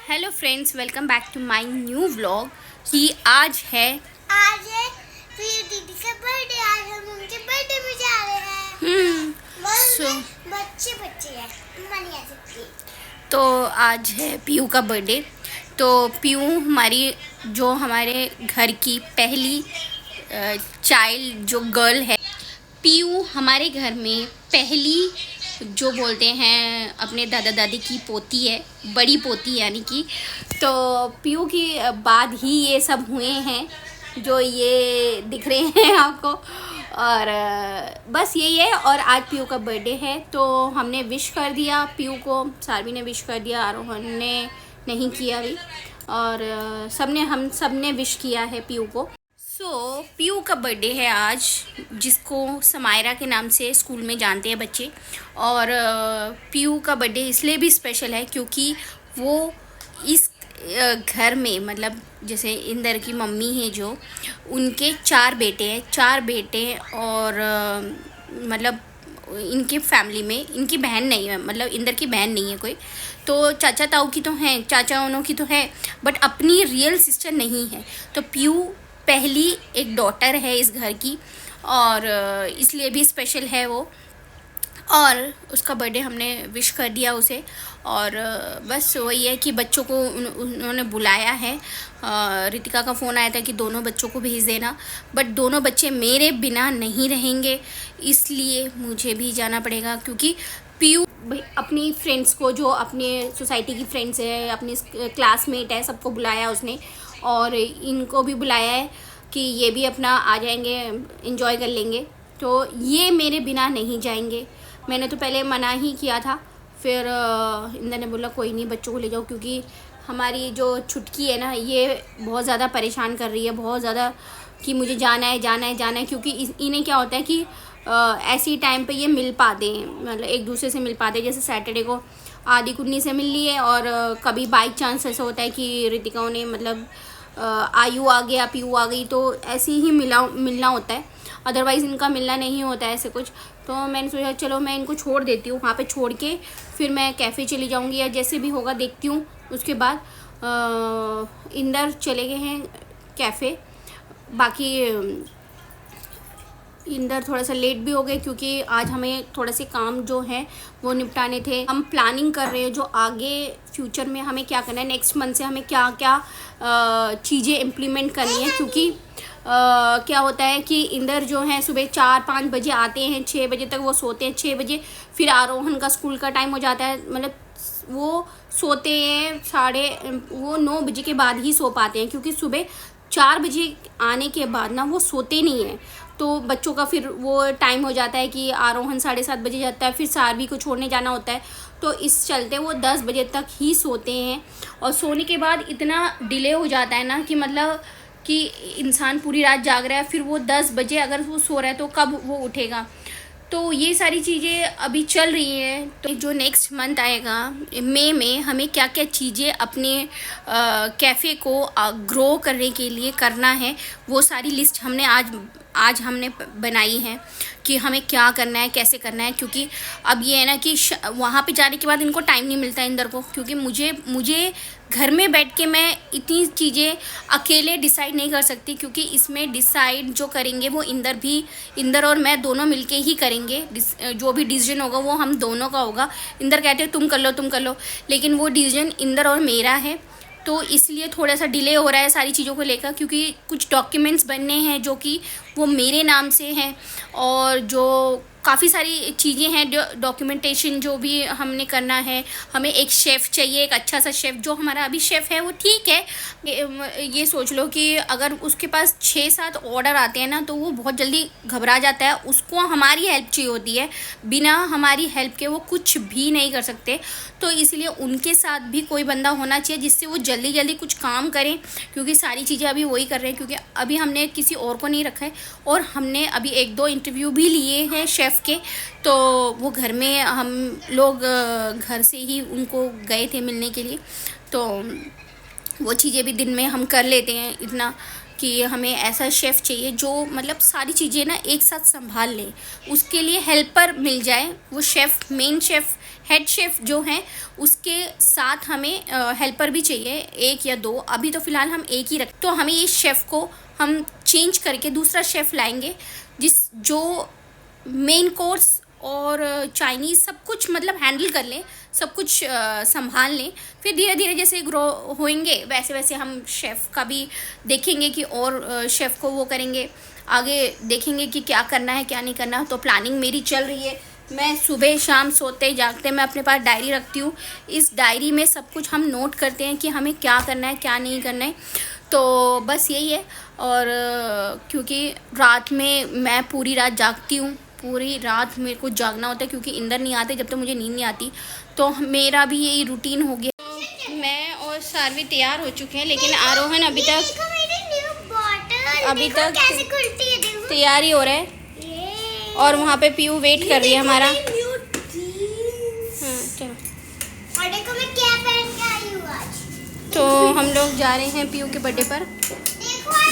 Hello friends, welcome back to my new vlog. कि आज है प्रिय दीदी का बर्थडे। आज हम उनके बर्थडे में जा रहे हैं। सो बच्चे बच्चे हैं, मनी आ सकती है। तो आज है पीयू का बर्थडे। तो पीयू हमारे घर की पहली चाइल्ड जो गर्ल है। पीयू हमारे घर में पहली जो बोलते हैं अपने दादा दादी की पोती है, बड़ी पोती यानी कि। तो पीयू की बाद ही ये सब हुए हैं जो ये दिख रहे हैं आपको। और बस यही है। और आज पीयू का बर्थडे है तो हमने विश कर दिया पीयू को। सारवी ने विश कर दिया, आरोहन ने नहीं किया अभी। और हम सब ने विश किया है पीयू को। पीयू का बर्थडे है आज, जिसको समायरा के नाम से स्कूल में जानते हैं बच्चे। और पीयू का बर्थडे इसलिए भी स्पेशल है क्योंकि वो इस घर में, मतलब जैसे इंदर की मम्मी है जो, उनके 4 बेटे हैं। 4 बेटे और मतलब इनके फैमिली में इनकी बहन नहीं है, मतलब इंदर की बहन नहीं है कोई। तो चाचा ताऊ की तो हैं, चाचा उनों की तो है, बट अपनी रियल सिस्टर नहीं है। तो पीयू पहली एक डॉटर है इस घर की, और इसलिए भी स्पेशल है वो। और उसका बर्थडे हमने विश कर दिया उसे। और बस वही है कि बच्चों को उन्होंने बुलाया है। रितिका का फ़ोन आया था कि दोनों बच्चों को भेज देना, बट दोनों बच्चे मेरे बिना नहीं रहेंगे, इसलिए मुझे भी जाना पड़ेगा। क्योंकि पीयू अपनी फ्रेंड्स को, जो अपने सोसाइटी की फ्रेंड्स है, अपनी क्लासमेट है, सबको बुलाया उसने। और इनको भी बुलाया है कि ये भी अपना आ जाएंगे, एंजॉय कर लेंगे। तो ये मेरे बिना नहीं जाएंगे। मैंने तो पहले मना ही किया था, फिर इंदर ने बोला कोई नहीं, बच्चों को ले जाओ। क्योंकि हमारी जो छुटकी है ना, ये बहुत ज़्यादा परेशान कर रही है, बहुत ज़्यादा, कि मुझे जाना है जाना है जाना है। क्योंकि इन्हें क्या होता है कि ऐसी टाइम पे ये मिल पाते हैं, मतलब एक दूसरे से मिल पाते हैं। जैसे सैटरडे को आदि कुन्नी से मिल लिए, और कभी बाई चांस ऐसा होता है कि रितिकाओं ने, मतलब आयु आ गया, पीयू आ गई, तो ऐसे ही मिलना होता है। अदरवाइज़ इनका मिलना नहीं होता है ऐसे कुछ। तो मैंने सोचा चलो मैं इनको छोड़ देती हूँ, वहाँ पे छोड़ के फिर मैं कैफ़े चली जाऊँगी, या जैसे भी होगा देखती हूँ। उसके बाद इंदर चले गए हैं कैफ़े। बाकी इंदर थोड़ा सा लेट भी हो गए क्योंकि आज हमें थोड़े से काम जो हैं वो निपटाने थे। हम प्लानिंग कर रहे हैं जो आगे फ्यूचर में हमें क्या करना है, नेक्स्ट मंथ से हमें क्या क्या चीज़ें इम्प्लीमेंट करनी है। क्योंकि क्या होता है कि इंदर जो है सुबह 4-5 बजे आते हैं, 6 बजे तक वो सोते हैं। 6 बजे फिर आरोहन का स्कूल का टाइम हो जाता है, मतलब वो सोते हैं वो 9 बजे के बाद ही सो पाते हैं। क्योंकि सुबह 4 बजे आने के बाद ना वो सोते नहीं हैं। तो बच्चों का फिर वो टाइम हो जाता है कि आरोहन 7:30 बजे जाता है, फिर सारवी को छोड़ने जाना होता है। तो इस चलते वो 10 बजे तक ही सोते हैं। और सोने के बाद इतना डिले हो जाता है ना कि मतलब कि इंसान पूरी रात जाग रहा है, फिर वो 10 बजे अगर वो सो रहा है तो कब वो उठेगा। तो ये सारी चीज़ें अभी चल रही हैं। तो जो नेक्स्ट मंथ आएगा मई में, हमें क्या क्या चीज़ें अपने कैफ़े को ग्रो करने के लिए करना है, वो सारी लिस्ट हमने आज हमने बनाई है कि हमें क्या करना है, कैसे करना है। क्योंकि अब ये है ना कि वहाँ पे जाने के बाद इनको टाइम नहीं मिलता इंदर को। क्योंकि मुझे घर में बैठ के मैं इतनी चीज़ें अकेले डिसाइड नहीं कर सकती। क्योंकि इसमें डिसाइड जो करेंगे वो इंदर और मैं दोनों मिलके ही करेंगे। जो भी डिसीजन होगा वो हम दोनों का होगा। इंदर कहते हैं तुम कर लो, लेकिन वो डिसीजन इंदर और मेरा है। तो इसलिए थोड़ा सा डिले हो रहा है सारी चीज़ों को लेकर। क्योंकि कुछ डॉक्यूमेंट्स बनने हैं जो कि वो मेरे नाम से हैं, और जो काफ़ी सारी चीज़ें हैं, डॉक्यूमेंटेशन जो भी हमने करना है। हमें एक शेफ़ चाहिए, एक अच्छा सा शेफ़। जो हमारा अभी शेफ़ है वो ठीक है, ये सोच लो कि अगर उसके पास 6-7 ऑर्डर आते हैं ना तो वो बहुत जल्दी घबरा जाता है। उसको हमारी हेल्प चाहिए होती है, बिना हमारी हेल्प के वो कुछ भी नहीं कर सकते। तो इसलिए उनके साथ भी कोई बंदा होना चाहिए जिससे वो जल्दी जल्दी कुछ काम करें। क्योंकि सारी चीज़ें अभी वही कर रहे हैं, क्योंकि अभी हमने किसी और को नहीं रखा है। और हमने अभी 1-2 इंटरव्यू भी लिए हैं शेफ़ के। तो वो घर में हम लोग घर से ही उनको गए थे मिलने के लिए। तो वो चीज़ें भी दिन में हम कर लेते हैं इतना कि हमें ऐसा शेफ़ चाहिए जो मतलब सारी चीज़ें ना एक साथ संभाल ले। उसके लिए हेल्पर मिल जाए, वो chef main chef head chef जो हैं उसके साथ हमें हेल्पर भी चाहिए, एक या दो। अभी तो फ़िलहाल हम एक ही रख, तो हमें इस शेफ़ को हम चेंज करके दूसरा शेफ़ लाएंगे जो मेन कोर्स और चाइनीज़ सब कुछ मतलब हैंडल कर लें, सब कुछ संभाल लें। फिर धीरे धीरे जैसे ग्रो होएंगे वैसे वैसे हम शेफ़ का भी देखेंगे कि और शेफ़ को वो करेंगे, आगे देखेंगे कि क्या करना है क्या नहीं करना। तो प्लानिंग मेरी चल रही है। मैं सुबह शाम सोते जागते मैं अपने पास डायरी रखती हूँ। इस डायरी में सब कुछ हम नोट करते हैं कि हमें क्या करना है क्या नहीं करना है। तो बस यही है। और क्योंकि रात में मैं पूरी रात जागती हूँ, पूरी रात मेरे को जागना होता है क्योंकि इंदर नहीं आते जब तक मुझे नींद नहीं आती। तो मेरा भी यही रूटीन हो गया। तो मैं और सारवी तैयार हो चुके हैं, लेकिन आरोहन अभी तक कैसे खुलती है, देखो। तैयार ही हो रहा है। और वहाँ पे पीयू वेट कर रही है हमारा। हाँ चलो। और देखो मैं क्या पहन के आई हूँ आज। तो हम लोग जा रहे हैं पीयू के बर्थडे पर।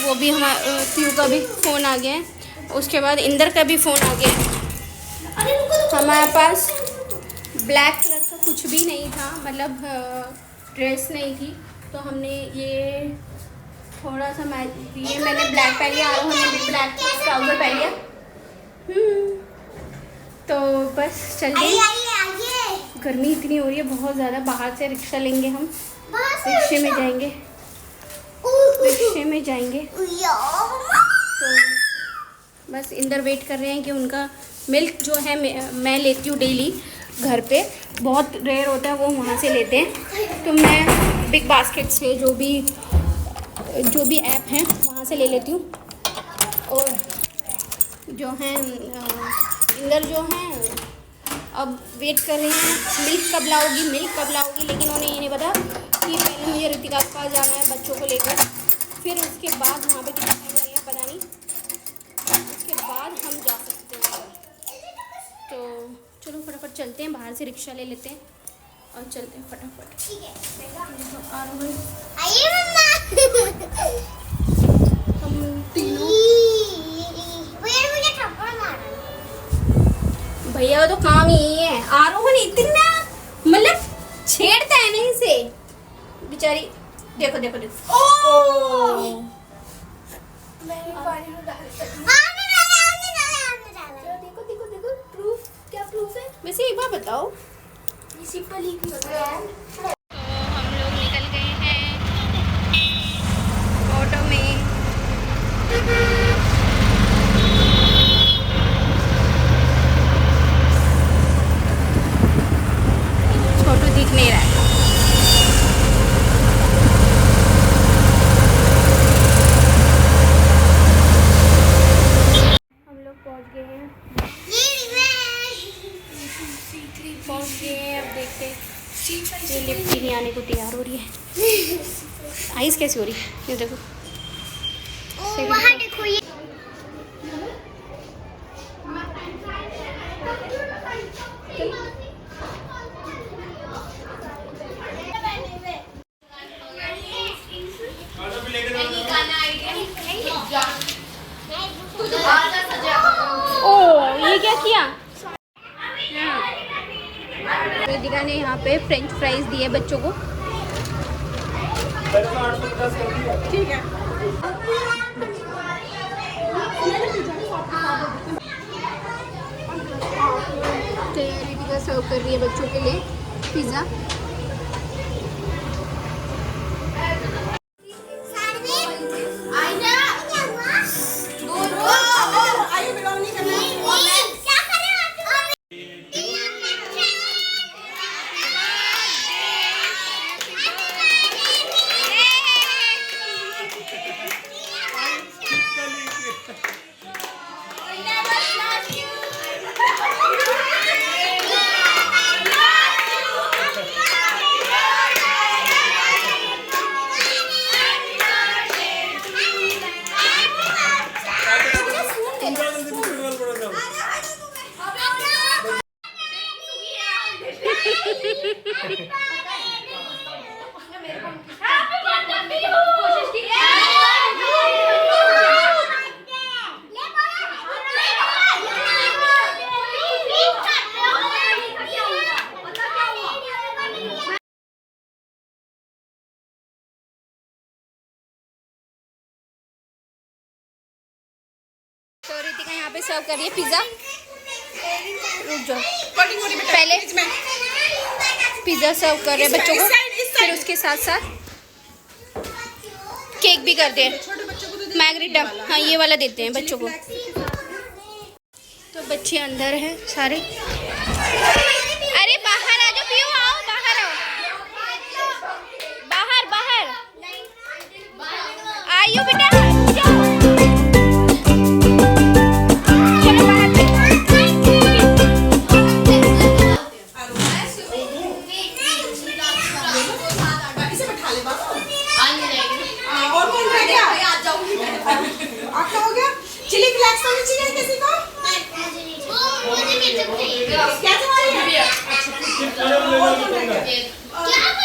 वो भी हमारा पीयू का भी फ़ोन आ गया है, उसके बाद इंदर का भी फ़ोन आ गया है। हमारे पास ब्लैक कलर का कुछ भी नहीं था, मतलब ड्रेस नहीं थी, तो हमने ये थोड़ा सा मैंने ब्लैक पहन लिया, आरोहन ने भी ब्लैक ट्राउज़र पहन लिया। तो बस चलिए। गर्मी इतनी हो रही है बहुत ज़्यादा, बाहर से रिक्शा लेंगे हम, रिक्शे में जाएंगे, रिक्शे में जाएंगे। तो बस इंदर वेट कर रहे हैं कि उनका मिल्क जो है मैं लेती हूँ डेली घर पे, बहुत रेयर होता है, वो वहाँ से लेते हैं। तो मैं बिग बास्केट से जो भी ऐप है वहाँ से ले लेती हूँ। और जो हैं इंदर जो हैं अब वेट कर रहे हैं मिल्क कब लाओगी, लेकिन उन्हें ये नहीं पता कि पहले मुझे ऋतिका के पास जाना है बच्चों को लेकर, फिर उसके बाद वहाँ पे कितना टाइम लगेगा पता नहीं, उसके बाद हम जा सकते हैं। तो चलो फटाफट चलते हैं, बाहर से रिक्शा ले लेते हैं और चलते हैं फटाफट। ठीक है। तो आरोहन आइए मम्मा। हम तीनों, मुझे थप्पड़ मारा। भैया तो काम यही है। आरोहन इतना मतलब छेड़ता है नहीं से बेचारी। देखो देखो देखो। ओ मैंने पानी में डाला। देखो देखो देखो, प्रूफ क्या प्रूफ है। वैसे एक बार बताओ, ये सिंपल ही होता है। तो हम लोग निकल गए हैं ऑटो में। छोटू दिख नहीं रहा है। हम लोग पहुंच गए हैं, अब देखते हैं। ये लिफ्ट ही नहीं आने को तैयार हो रही है। आइस कैसी हो रही है ये देखो। वहाँ देखो ये। ओ ये क्या किया? वेदिका ने यहाँ पे फ्रेंच फ्राइज दिए बच्चों को। ठीक है। तो वेदिका सर्व कर रही है बच्चों के लिए पिज़्ज़ा। यहाँ पे सर्व कर रही है पिज़्ज़ा। रुक जाओ, पहले पिज़्ज़ा सर्व कर रहे हैं बच्चों को, फिर उसके साथ साथ केक भी करते हैं, मैग्रीटा। हाँ, ये वाला देते हैं बच्चों को। तो बच्चे अंदर हैं सारे। अरे बाहर आ जाओ, पियो आओ, बाहर आओ, बाहर बाहर आइयो बेटा, जाओ चलो बाहर। आपका हो गया? चिली फ्लेक्स वाली चाहिए किसी को? क्या तुम्हारी है? अरे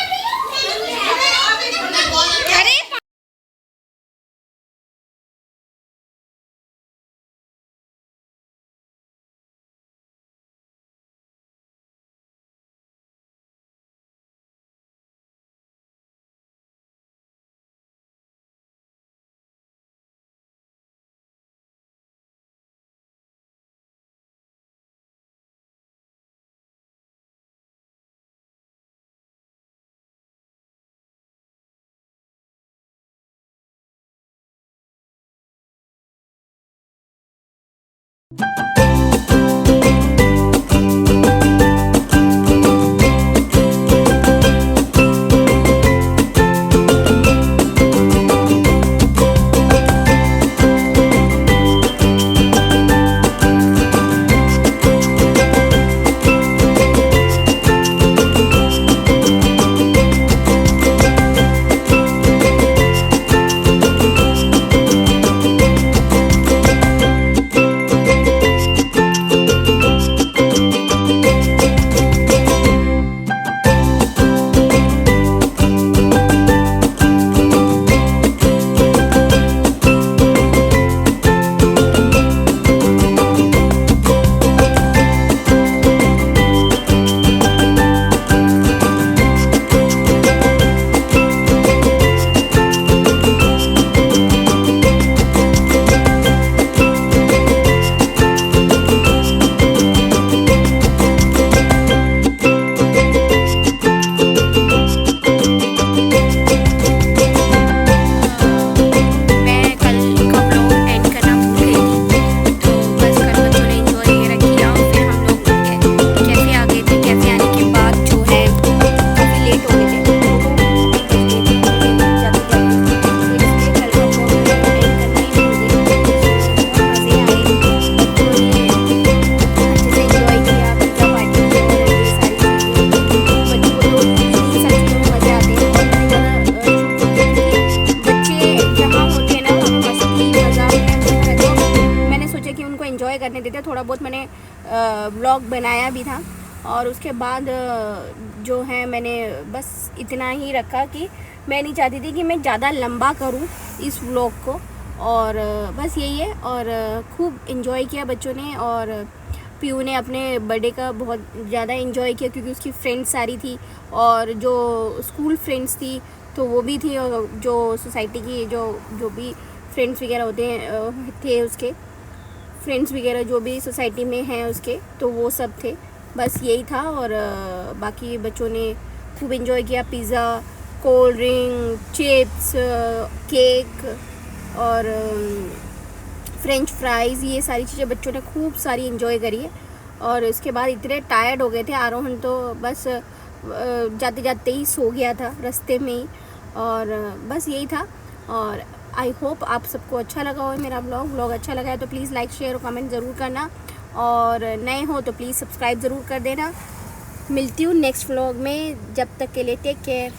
करने देते। थोड़ा बहुत मैंने व्लॉग बनाया भी था और उसके बाद जो है मैंने बस इतना ही रखा कि मैं नहीं चाहती थी कि मैं ज़्यादा लंबा करूं इस व्लॉग को, और बस यही है। और खूब इन्जॉय किया बच्चों ने, और पीयू ने अपने बर्थडे का बहुत ज़्यादा इन्जॉय किया क्योंकि उसकी फ्रेंड्स सारी थी, और जो स्कूल फ्रेंड्स थी तो वो भी थी, और जो सोसाइटी की जो भी फ्रेंड्स वगैरह होते हैं थे, उसके फ्रेंड्स वगैरह जो भी सोसाइटी में हैं उसके, तो वो सब थे। बस यही था। और बाकी बच्चों ने खूब इन्जॉय किया। Pizza, cold drink, chips, cake और फ्रेंच फ्राइज़, ये सारी चीज़ें बच्चों ने खूब सारी इन्जॉय करी है। और इसके बाद इतने टायर्ड हो गए थे, आरोहण तो बस जाते जाते ही सो गया था रास्ते में ही। और बस यही था। और आई होप आप सबको अच्छा लगा हो मेरा व्लॉग अच्छा लगा है तो प्लीज़ लाइक शेयर और कमेंट ज़रूर करना, और नए हो तो प्लीज़ सब्सक्राइब ज़रूर कर देना। मिलती हूँ नेक्स्ट व्लॉग में, जब तक के लिए टेक केयर।